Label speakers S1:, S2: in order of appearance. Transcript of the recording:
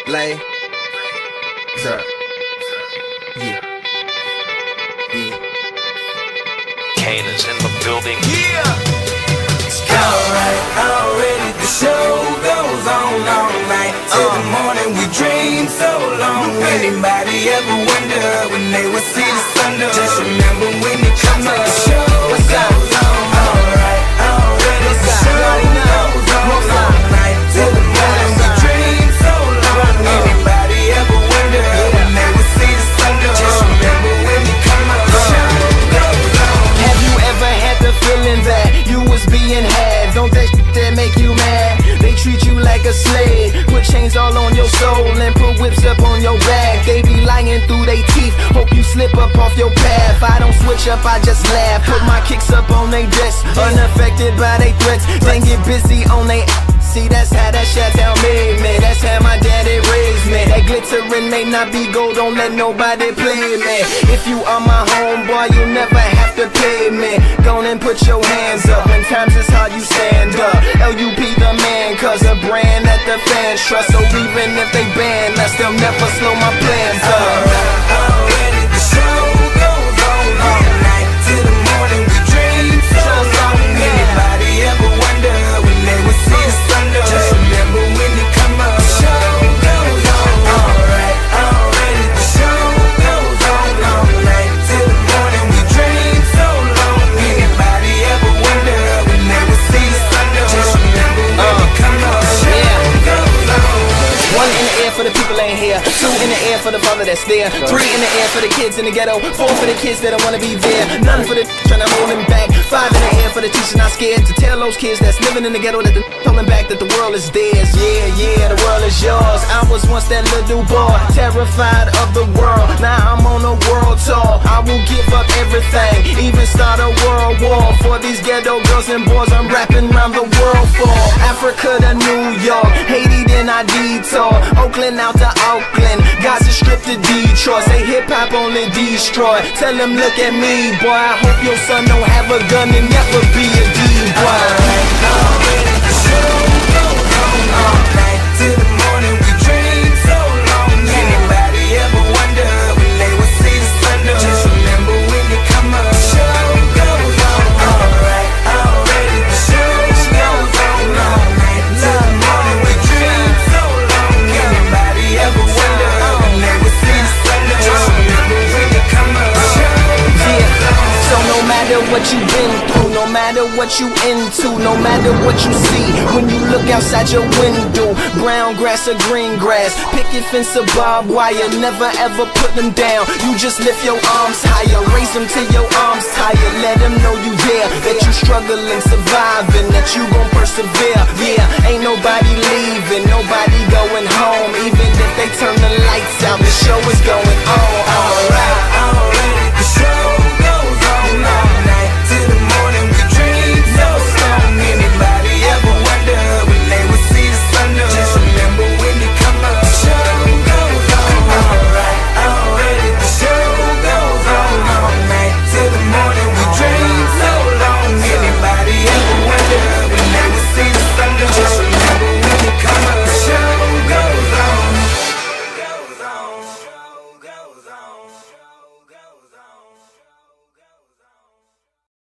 S1: Lay. Sir. Yeah. Yeah.
S2: Kane is in the building.
S1: Alright, already the show goes on all night. Till the morning we dream so long. Anybody ever wonder when they would see the sun? Just remember when you come up, the show goes on. Alright, already the show goes on all night. Till the morning we dream so long. Anybody ever wonder when they would see the sun? Just remember when you come up, the show goes on.
S3: Have you ever had the feeling that you was being had? Don't that shit that make you mad? They treat you like a slave, put chains all on your soul and put whips up on your back. They be lying through they teeth, hope you slip up off your path. I don't switch up, I just laugh, put my kicks up on they desk, unaffected by they threats. Then get busy on they see, that's how that Chateau made me. That's how my daddy raised me. That glittering may not be gold, don't let nobody play me. If you are my homeboy, you never have to pay me. Go and put your hands up, when times is hard you stand up. LUP the man, cause a brand that the fans trust. So even if they ban us, they'll never slow my plans up.
S1: Already the show goes on all night. Till the morning we dream so long. Anybody ever wonder when they would see the sun? Just remember when you come up, the show goes on. Alright, already the show goes on all night. Till the morning we dream so long. Anybody ever wonder when they would see the sun? Just remember when you come up, the show goes on.
S3: One in the air for the people ain't here. Two in the air for the father that's there. Three in the air for the kids in the ghetto. Four for the kids that don't wanna be there. None for the trying to hold them back. Five in the air for the teachers not scared to tell those kids that's living in the ghetto that the holding back that the world is theirs. Yeah, yeah, the world is yours. I was once that little boy, terrified of the world. Now I'm on a world tour. I will give up everything, even start a world war for these ghetto girls and boys. I'm rapping around the world for Africa to New York, Haiti then I detour, Oakland out to Oakland, Gaza Strip to Detroit. Say hip hop only destroy. Tell them look at me, boy. I hope your son don't have a gun and never be a D-boy.
S1: Already the show goes on all night. Till the morning we dream so long. Anybody ever wonder when they would see the sun? Just remember when you come up, the show goes on. Alright, already the show goes on all night. Till the morning we dream so long. Anybody ever wonder when they would see the sun? Just remember when you come up, the show goes on.
S3: So no matter what you've been through, no matter what you into, no matter what you see, when you look outside your window, brown grass or green grass, picket fence or barbed wire, never ever put them down. You just lift your arms higher, raise them till your arms tired. Let them know you there, that you struggling, surviving, that you gon' persevere. Yeah, ain't nobody leaving, nobody going home. Even if they turn the lights out, the show is going